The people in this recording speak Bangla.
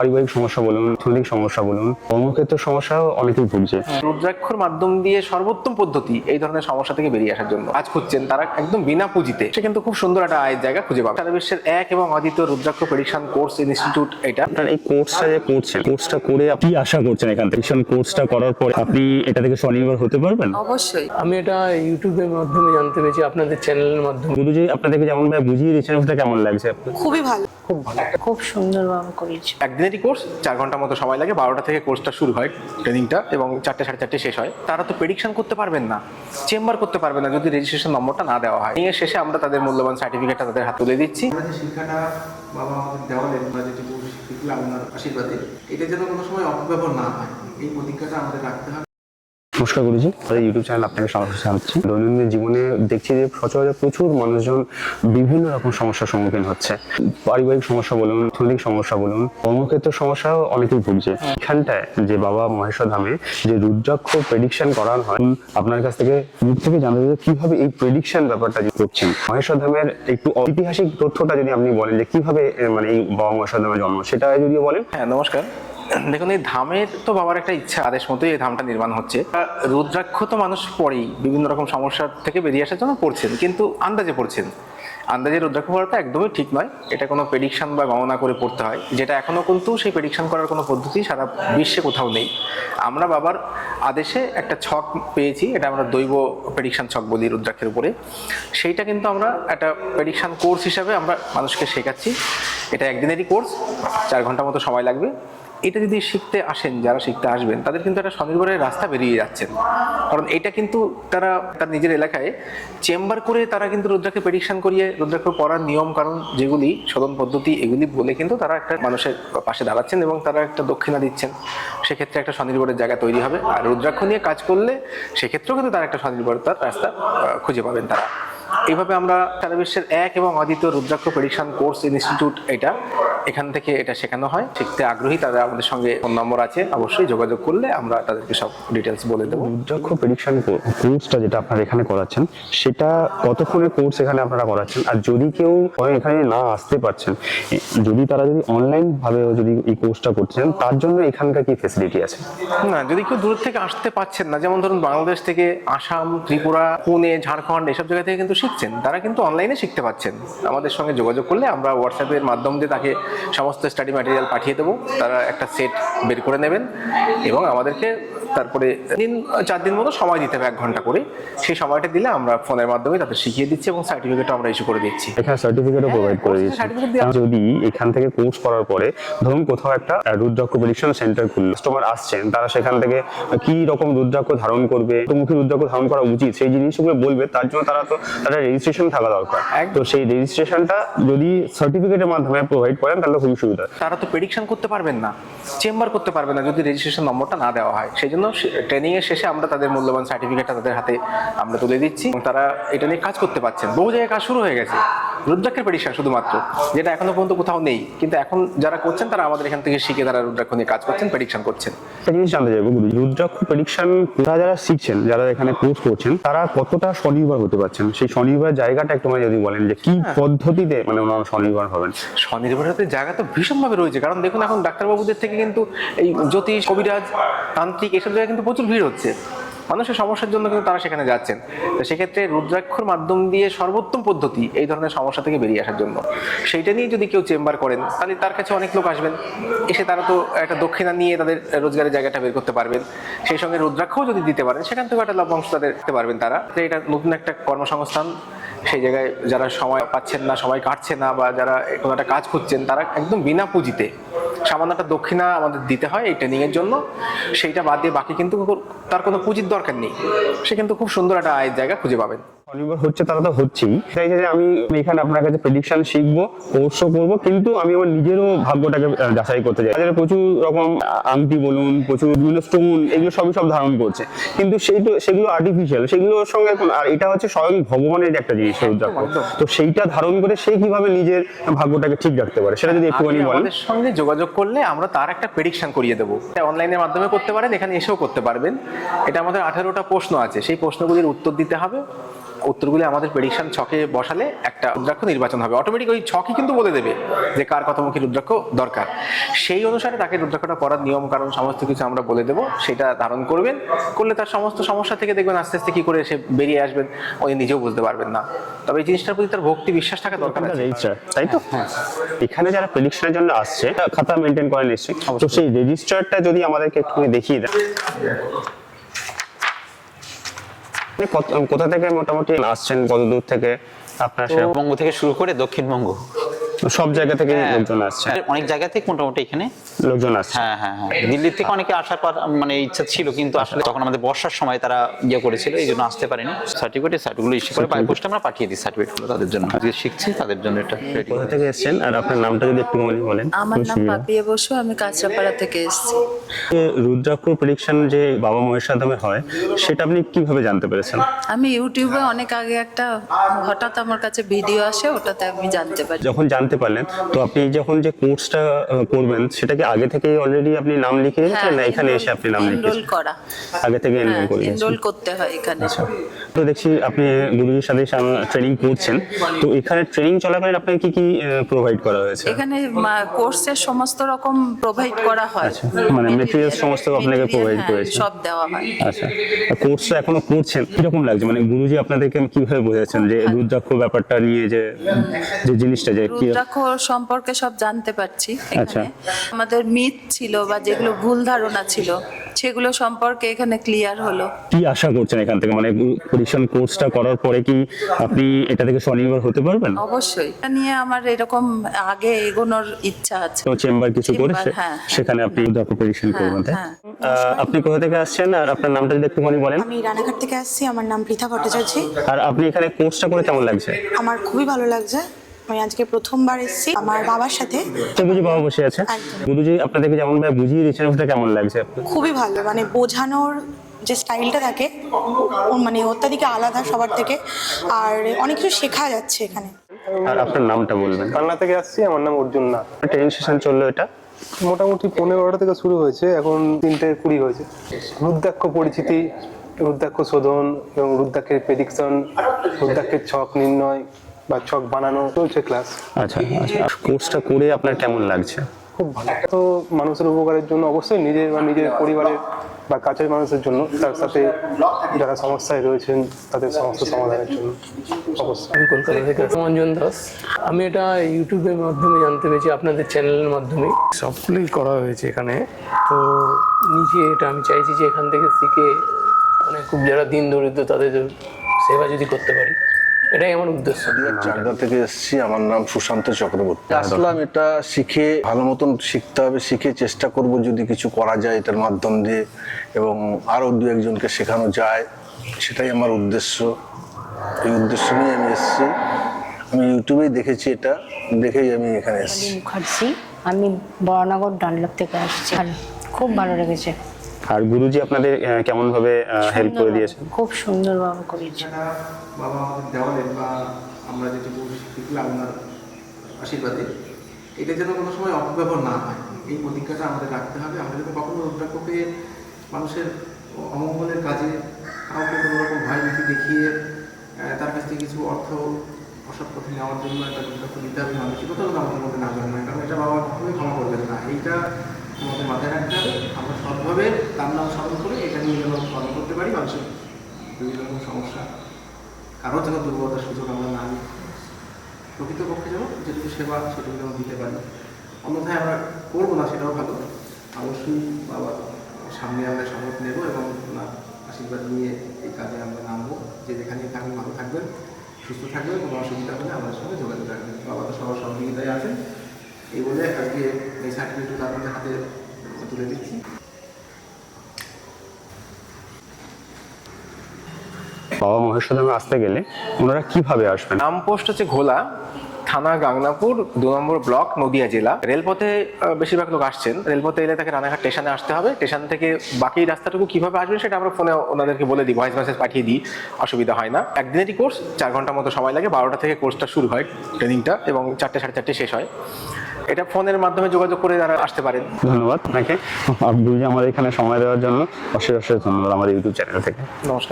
পারিবারিক সমস্যা বলুন, অর্থনৈতিক সমস্যা বলুন, কর্মক্ষেত্র সমস্যাও অনেকেই ভুগছে। রুদ্রাক্ষর মাধ্যম দিয়ে সর্বোত্তম পদ্ধতি এই ধরনের সমস্যা থেকে বেরিয়ে আসার জন্য কাজ করছেন তারা একদম বিনা পুঁজিতে, সে কিন্তু খুব সুন্দর একটা আয়ের জায়গা খুঁজে পাবে। সারা বিশ্বের এক এবং অদ্বিতীয় রুদ্রাক্ষ প্রেডিকশন কোর্স ইনস্টিটিউট এটা। আপনার এই কোর্সটা যে করছেন, কোর্সটা করে আপনি কি আশা করছেন এখান থেকে? কোর্সটা করার পর আপনি এটা থেকে স্বনির্ভর হতে পারবেন? অবশ্যই। আমি এটা ইউটিউবের মাধ্যমে জানতে পেরেছি, আপনাদের চ্যানেলের মাধ্যমে। গুরুজি আপনাদেরকে যেমন ভাবে বুঝিয়ে দিচ্ছেন, ওটা কেমন লাগছে আপনার? খুবই ভালো, খুব সুন্দরভাবে করেছি। একদিনেরই কোর্স, 4 ঘন্টা মতো সময় লাগে। 12টা থেকে কোর্সটা শুরু হয় ট্রেনিংটা, এবং 4টে 4:30 শেষ হয়। তারা তো প্রেডিকশন করতে পারবেন না, চেম্বার করতে পারবেন না যদি রেজিস্ট্রেশন নম্বরটা না দেওয়া হয়। নিয়ে শেষে আমরা তাদের মূল্যবান সার্টিফিকেটটা তাদের হাতে তুলে দিচ্ছি। আমরা যে শিক্ষাটা বাবা আমাদের দেওয়ালেন বা যেটুকু শিখলাম ওনার আশীর্বাদে, এটা যেন কোনো সময় অপব্যবহার না হয়, এই প্রতিজ্ঞাটা আমাদের রাখতে হবে। নমস্কার গুরুজি, আমাদের ইউটিউব চ্যানেল আপনাকে স্বাগত জানাচ্ছি। দৈনন্দিন জীবনে দেখছি যে সচরাচর প্রচুর মানুষজন বিভিন্ন রকম সমস্যার সম্মুখীন হচ্ছে। পারিবারিক সমস্যা বলুন, অর্থনৈতিক সমস্যা বলুন, কর্মক্ষেত্র সমস্যাও অনেকেই ভুগছে। এখানটায় যে বাবা মহেশ্বর ধামে যে রুদ্রাক্ষ প্রেডিকশন করানো হয়, আপনার কাছ থেকে মুখ থেকে জানতে চাই কিভাবে এই প্রেডিকশন ব্যাপারটা যে করছেন। মহেশ্বর ধামের একটু ঐতিহাসিক তথ্যটা যদি আপনি বলেন যে কিভাবে মানে এই বাবা মহেশ্বর ধামের জন্ম, সেটা যদিও বলেন। হ্যাঁ, নমস্কার। দেখুন, এই ধামের তো বাবার একটা ইচ্ছা, আদেশ মতোই এই ধামটা নির্মাণ হচ্ছে। রুদ্রাক্ষ তো মানুষ পড়েই বিভিন্ন রকম সমস্যা থেকে বেরিয়ে আসার জন্য পড়ছেন, কিন্তু আন্দাজে পড়ছেন। আন্দাজে রুদ্রাক্ষ পড়াটা একদমই ঠিক নয়। এটা কোনো প্রেডিকশন বা গণনা করে পড়তে হয়, যেটা এখনো কিন্তু সেই প্রেডিকশন করার কোনো পদ্ধতি সারা বিশ্বে কোথাও নেই। আমরা বাবার আদেশে একটা ছক পেয়েছি, এটা আমরা দৈব প্রেডিকশন ছক বলি রুদ্রাক্ষের উপরে। সেইটা কিন্তু আমরা একটা প্রেডিকশন কোর্স হিসাবে আমরা মানুষকে শেখাচ্ছি। এটা একদিনেরই কোর্স, 4 ঘন্টা মতো সময় লাগবে। এটা যদি শিখতে আসেন, যারা শিখতে আসবেন তাদের কিন্তু একটা স্বনির্ভরের রাস্তা বেরিয়ে যাচ্ছেন। কারণ এটা কিন্তু তারা তার নিজের এলাকায় চেম্বার করে তারা কিন্তু রুদ্রাক্ষে প্রেডিকশন করিয়ে রুদ্রাক্ষ পড়ার নিয়ম কারণ যেগুলি শোধন পদ্ধতি এগুলি বলে কিন্তু তারা একটা মানুষের পাশে দাঁড়াচ্ছেন এবং তারা একটা দক্ষিণা দিচ্ছেন। সেক্ষেত্রে একটা স্বনির্ভরের জায়গা তৈরি হবে। আর রুদ্রাক্ষ নিয়ে কাজ করলে সেক্ষেত্রেও কিন্তু তারা একটা স্বনির্ভরতার রাস্তা খুঁজে পাবেন তারা। এইভাবে আমরা সারা বিশ্বের এক এবং অদ্বিতীয় রুদ্রাক্ষ প্রেডিকশন কোর্স ইনস্টিটিউট এটা, এখান থেকে এটা শেখানো হয়। শিখতে আগ্রহী তারা আমাদের সঙ্গে ফোন নম্বর আছে, অবশ্যই যোগাযোগ করলে আমরা তাদেরকে সব ডিটেলস বলে দেবো। রুদ্রাক্ষ প্রেডিকশন কোর্সটা যেটা আপনারা এখানে করাচ্ছেন, সেটা কতক্ষণের কোর্স এখানে আপনারা করাচ্ছেন? আর যদি কেউ এখানে না আসতে পারছেন, যদি তারা যদি অনলাইন ভাবে যদি এই কোর্সটা করছেন, তার জন্য এখানকার কি ফেসিলিটি আছে? না, যদি কেউ দূর থেকে আসতে পারছেন না, যেমন ধরুন বাংলাদেশ থেকে আসাম, ত্রিপুরা, পুনে, ঝাড়খণ্ড এসব জায়গা থেকে কিন্তু শিখছেন, তারা কিন্তু অনলাইনে শিখতে পাচ্ছেন। আমাদের সঙ্গে যোগাযোগ করলে আমরা হোয়াটসঅ্যাপের মাধ্যম দিয়ে তাকে সমস্ত স্টাডি ম্যাটেরিয়াল পাঠিয়ে দেবো। তারা একটা সেট বের করে নেবেন এবং আমাদেরকে তারপরে 4 দিন মতো সময় দিতে হবে, 1 ঘন্টা করে। সেই সময়টা দিলে আমরা ফোনের মাধ্যমে তাদের শিখিয়ে দিচ্ছি এবং সার্টিফিকেটও আমরা ইস্যু করে দিচ্ছি। এখানে সার্টিফিকেটও প্রোভাইড করে দিচ্ছি। যদি এখান থেকে কোর্স করার পরে ধরুন কোথাও একটা রুদ্রাক্ষ প্রেডিকশন সেন্টার খুললো, কাস্টমার আসছেন, তারা সেখান থেকে কি রকম রুদ্রাক্ষ ধারণ করবে, মুখী রুদ্রাক্ষ ধারণ করা উচিত, সেই জিনিসগুলো বলবে। তার জন্য তারা রেজিস্ট্রেশন থাকা দরকার। তো সেই রেজিস্ট্রেশনটা যদি সার্টিফিকেটের মাধ্যমে প্রোভাইড করেন তাহলে খুবই সুবিধা। তারা তো প্রেডিকশন করতে পারবেন না, চেম্বার করতে পারবে না যদি রেজিস্ট্রেশন নম্বরটা না দেওয়া হয়। সেই জন্য ট্রেনিং এর শেষে আমরা তাদের মূল্যবান সার্টিফিকেটটা তাদের হাতে আমরা তুলে দিচ্ছি। তারা এটা নিয়ে কাজ করতে পারছেন। বহু জায়গায় কাজ শুরু হয়ে গেছে রুদ্রাক্ষের প্রেডিকশন শুধুমাত্র, যেটা এখনো পর্যন্ত কোথাও নেই। কিন্তু এখন যারা করছেন তারা আমাদের এখান থেকে শিখে তারা রুদ্রাক্ষ নিয়ে কাজ করছেন, প্রেডিকশন করছেন। একটা জিনিস জানতে চাইবো, রুদ্রাক্ষ প্রেডিকশন যারা শিখছেন, যারা এখানে কোর্স করছেন, তারা কতটা স্বনির্ভর হতে পারছেন? সেই স্বনির্ভর জায়গাটা একটু যদি বলেন যে কি পদ্ধতিতে মানে ওনারা স্বনির্ভর হবেন। স্বনির্ভরতার জায়গা তো ভীষণভাবে রয়েছে। কারণ দেখুন, এখন ডাক্তারবাবুদের থেকে কিন্তু এই জ্যোতিষ, কবিরাজ, তান্ত্রিক এসব জায়গায় কিন্তু প্রচুর ভিড় হচ্ছে। মানুষের সমস্যার জন্য কিন্তু তারা সেখানে যাচ্ছেন। তো সেক্ষেত্রে রুদ্রাক্ষর মাধ্যম দিয়ে সর্বোত্তম পদ্ধতি এই ধরনের সমস্যা থেকে বেরিয়ে আসার জন্য, সেইটা নিয়ে যদি কেউ চেম্বার করেন তাহলে তার কাছে অনেক লোক আসবেন। এসে তারা তো একটা দক্ষিণা নিয়ে তাদের রোজগারের জায়গাটা বের করতে পারবেন। সেই সঙ্গে রুদ্রাক্ষও যদি দিতে পারেন, সেখান থেকে একটা লভ্যাংশ তাদের দিতে পারবেন তারা। তো এটা নতুন একটা কর্মসংস্থান। সেই জায়গায় যারা সময় পাচ্ছেন না, সময় কাটছে না, বা যারা কোনো একটা কাজ করছেন, তারা একদম বিনা পুঁজিতে সামান্য একটা দক্ষিণা আমাদের দিতে হয় এই ট্রেনিংয়ের জন্য। সেইটা বাদ দিয়ে বাকি কিন্তু তার কোনো পুঁজির দরকার নেই। সে কিন্তু খুব সুন্দর একটা আয়ের জায়গা খুঁজে পাবেন। স্বনির্ভর হচ্ছে তারা তো হচ্ছেই, তাই যে আমি এখানে আপনার কাছে প্রেডিকশন শিখবো, কোর্সও করবো, কিন্তু আমি আমার নিজেরও ভাগ্যটাকে যাচাই করতে চাই। তাদের প্রচুর রকম আংটি বলুন, প্রচুর বিভিন্ন স্টোন, এগুলো সব ধারণ করছে, কিন্তু সেগুলো আর্টিফিশিয়াল, সেগুলোর সঙ্গে আর এটা হচ্ছে স্বয়ং ভগবানের একটা জিনিস রুদ্রাক্ষ। তো সেইটা ধারণ করে সে কিভাবে নিজের ভাগ্যটাকে ঠিক রাখতে পারে, সেটা যদি একটুখানি বলেন। আমাদের সঙ্গে যোগাযোগ করলে আমরা তার একটা প্রেডিকশন করিয়ে দেবো। অনলাইনের মাধ্যমে করতে পারেন, এখানে এসেও করতে পারবেন। এটা আমাদের 18টা প্রশ্ন আছে, সেই প্রশ্নগুলির উত্তর দিতে হবে। উত্তরগুলি আমাদের প্রেডিকশন ছকে বসালে একটা রুদ্রাক্ষ নির্বাচন হবে। অটোমেটিক ওই ছকই কিন্তু বলে দেবে যে কার কতমুখী রুদ্রাক্ষ দরকার। সেই অনুসারে তাকে রুদ্রাক্ষটা পরার নিয়ম কারণ সমস্ত কিছু আমরা বলে দেবো, সেটা ধারণ করবেন, করলে তার সমস্ত সমস্যা থেকে দেখবেন আস্তে আস্তে কি করে সে বেরিয়ে আসবেন উনি নিজেও বুঝতে পারবেন না। তবে এই জিনিসটার প্রতি তার ভক্তি বিশ্বাস থাকা দরকার আছে। রেজিস্টার, তাই তো? এখানে যারা প্রেডিকশনের জন্য আসছে খাতা মেনটেন করে নিশ্চয়ই, তো সেই রেজিস্টারটা যদি আমাদেরকে একটু দেখিয়ে দেন। কোথা থেকে মোটামুটি আসছেন, কত দূর থেকে আপনার? বঙ্গ থেকে শুরু করে দক্ষিণবঙ্গ সব জায়গা থেকে লোকজন আসছে, অনেক জায়গা থেকে মোটামুটি এখানে লোকজন আসছে। হ্যাঁ হ্যাঁ হ্যাঁ, দিল্লি থেকে অনেকে আসার পর মানে ইচ্ছা ছিল, কিন্তু আসলে তখন আমাদের বর্ষার সময় তারা করেছিল, এই জন্য আসতে পারেনি। সার্টিফিকেটগুলো ইস্যু করে বাই পোস্টে আমরা পাঠিয়ে দিই সার্টিফিকেটগুলো তাদের জন্য, আজকে শিখছি তাদের জন্য এটা রেডি। কোথা থেকে এসেছেন আর আপনার নামটা যদি একটু বলেন? আমার নাম পাপিয়া বসু, আমি কাঁচরাপাড়া থেকে এসেছি। রুদ্রাক্ষ প্রেডিকশন যে বাবা মহেশাধামে হয় সেটা আপনি কিভাবে জানতে পেরেছেন? আমি ইউটিউবে অনেক আগে একটা হঠাৎ আমার কাছে ভিডিও আসে, ওটাতে আমি জানতে পারি। যখন জানতে পারলেন, তো আপনি যখন যে কোর্সটা করবেন সেটা কি আগে থেকেই অলরেডি আপনি নাম লিখে রেখেছিলেন না এখানে এসে আপনি নাম এনরোল লিখেছেন? করা, আগে থেকে এনরোল করে এনরোল দিয়েছেন। করতে হয় এখানে। তো দেখছি আপনি গুরুজির সাথে ট্রেনিং করছেন, তো এখানে ট্রেনিং চলাকালীন আপনাকে কি কি প্রোভাইড করা হয়েছে? এখানে কোর্সের সমস্ত রকম প্রোভাইড করা হয়, আচ্ছা, মানে materials সমস্ত আপনাকে provide করেছে? সব দেওয়া হয়। আচ্ছা, কোর্সটা এখনো করছেন, কিরকম লাগছে? মানে গুরুজি আপনাদেরকে কিভাবে বোঝাচ্ছেন যে রুদ্রাক্ষ ব্যাপারটা নিয়ে, যে যে জিনিসটা যে কি? রুদ্রাক্ষ সম্পর্কে সব জানতে পারছি আচ্ছা। এখানে। আমাদের মিথ ছিল বা যেগুলো ভুল ধারণা ছিল সেগুলো সম্পর্কে এখানে ক্লিয়ার হলো। কি আশা করছেন এখান থেকে, মানে প্রেডিকশন কোর্সটা করার পরে কি আপনি এটা থেকে স্বনির্ভর হতে পারবেন? অবশ্যই, এটা নিয়ে আমার এরকম আগে এগোনোর ইচ্ছা আছে। তো চেম্বার কিছু চেম্বার, করেছে, হ্যাঁ। সেখানে আপনি রুদ্রাক্ষ প্রেডিকশন করবেন, তাই? হ্যাঁ। আপনি কোথা থেকে আসছেন আর আপনার নামটা যদি একটুখানি বলেন? আমি রানাঘাট থেকে আসছি, আমার নাম পৃথা ভট্টাচার্য। আর আপনি এখানে কোর্সটা করে কেমন লাগছে? আমার খুবই ভালো লাগছে, আমি আজকে প্রথমবার এসেছি আমার বাবার সাথে। তো বুঝি বাবা বসে আছে, একদম। গুরুজি আপনাদেরকে যেমন ভাবে বুঝিয়ে দিচ্ছেন ওটা কেমন লাগছে আপনার? খুবই ভালো, মানে বোঝানোর যে স্টাইলটা থাকে মানে অত্যাধিক আলাদা সবার থেকে, আর অনেক কিছু শেখা যাচ্ছে এখানে। আর আপনার নামটা বলবেন? কান্না থেকে আসছি, আমার নাম অর্জুন নাথ। ট্রেনিং সেশন চললো এটা মোটামুটি 15-12টা থেকে শুরু হয়েছে, এখন 3:20 হয়েছে। রুদ্রাক্ষ পরিচিতি, রুদ্রাক্ষ শোধন এবং রুদ্রাক্ষের প্রেডিকশন, রুদ্রাক্ষের ছক নির্ণয় বা ছক বানানো চলছে ক্লাস। আচ্ছা আচ্ছা, কোর্সটা করে আপনার কেমন লাগছে? খুব ভালো। তো মানুষের উপকারের জন্য অবশ্যই, নিজের বা নিজের পরিবারের বা কাছের মানুষের জন্য, তার সাথে যারা সমস্যায় রয়েছেন তাদের সমস্যা সমাধানের জন্য অবশ্যই। আমি কলকাতা থেকে অঞ্জন দাস। আমি এটা ইউটিউবের মাধ্যমে জানতে পেরেছি, আপনাদের চ্যানেলের মাধ্যমে। সবগুলোই করা হয়েছে এখানে। তো নিজে এটা আমি চাইছি যে এখান থেকে শিখে মানে খুব যারা দিন দরিদ্র তাদের সেবা যদি করতে পারি, এটাই আমার উদ্দেশ্য। চাকদা থেকে এসেছি, আমার নাম সুশান্ত চক্রবর্তী। আসলাম এটা শিখে, ভালো মতন শিখতে হবে, শিখে চেষ্টা করব যদি কিছু করা যায় এটার মাধ্যম দিয়ে, এবং আরও 2-1জনকে শেখানো যায়, সেটাই আমার উদ্দেশ্য। এই উদ্দেশ্য নিয়ে আমি এসেছি। আমি ইউটিউবেই দেখেছি, এটা দেখেই আমি এখানে এসেছি। মুখার্জি, আমি বড়নগর ডানলপ থেকে আসছি। ভালো, খুব ভালো লেগেছে। আর গুরুজি আপনাদের কেমন ভাবে হেল্প করে দিয়েছেন? খুব সুন্দরভাবে করেছে। বাবা আমাদের দেওয়ালেন বা আমরা যেটুকু শিখলাম আপনার আশীর্বাদে, এটা যেন কোনো সময় অপব্যবহার না হয়, এই প্রতিজ্ঞাটা আমাদের রাখতে হবে। আমরা যেন কখনো রুদ্রাক্ষকে মানুষের অমঙ্গলের কাজে কাউকে কোনো রকম ভয় ভীতি দেখিয়ে তার কাছ থেকে কিছু অর্থ অসৎ পথে নেওয়ার জন্য একটা রুদ্রাক্ষ দিতে হবে, মানসিকতাও আমাদের মধ্যে না জন্মায়, কারণ এটা বাবা কখনোই ক্ষমা করবেন না। এইটা আমাদের মাথায় রাখতে হবে। আমরা সৎভাবে তার নাম স্মরণ করে এটা নিয়ে যেন কর্ম করতে পারি, মানুষের বিভিন্ন রকম সমস্যা, কারো যেন দুর্বলতার সুযোগ আমরা না নিই, প্রকৃতপক্ষে যেন যেটুকু সেবা সেটুকু যেন দিতে পারি। অন্যথায় আমরা করবো না, সেটাও ভালো। অবশ্যই বাবার সামনে আমরা শপথ নেব এবং ওনার আশীর্বাদ নিয়ে এই কাজে আমরা নামবো। যে যেখানেই থাকবেন ভালো থাকবেন, সুস্থ থাকবেন, কোনো অসুবিধা হলে আমাদের সঙ্গে যোগাযোগ রাখবেন। বাবা তো সবার সহযোগিতায় আছেন। এই বলে আজকে এই সার্টিফিকেটটা আপনাদের হাতে তুলে দিচ্ছি। বাবা মহেশধামে আসতে গেলে ওনারা কিভাবে আসবেন? নাম পোস্ট হচ্ছে ঘোলা, থানা গাংনাপুর, 2 নম্বর ব্লক, নদিয়া জেলা। রেলপথে বেশিরভাগ লোক আসছেন, রেলপথে এলে তাকে রানাঘাট স্টেশনে আসতে হবে। স্টেশন থেকে বাকি রাস্তাটুকু কিভাবে আসবেন সেটা আমরা ফোনে ওনাদেরকে বলে দিই, ভয়েস মেসেজ পাঠিয়ে দিই, অসুবিধা হয় না। একদিনেরই কোর্স, 4 ঘন্টার মতো সময় লাগে। 12টা থেকে কোর্সটা শুরু হয় ট্রেনিংটা, এবং 4টে 4:30 শেষ হয়। এটা ফোনের মাধ্যমে যোগাযোগ করে তারা আসতে পারেন। ধন্যবাদ আপনাকে, গুরুজি আমাদের এখানে সময় দেওয়ার জন্য অশেষ অশেষ ধন্যবাদ আমার ইউটিউব চ্যানেল থেকে। নমস্কার।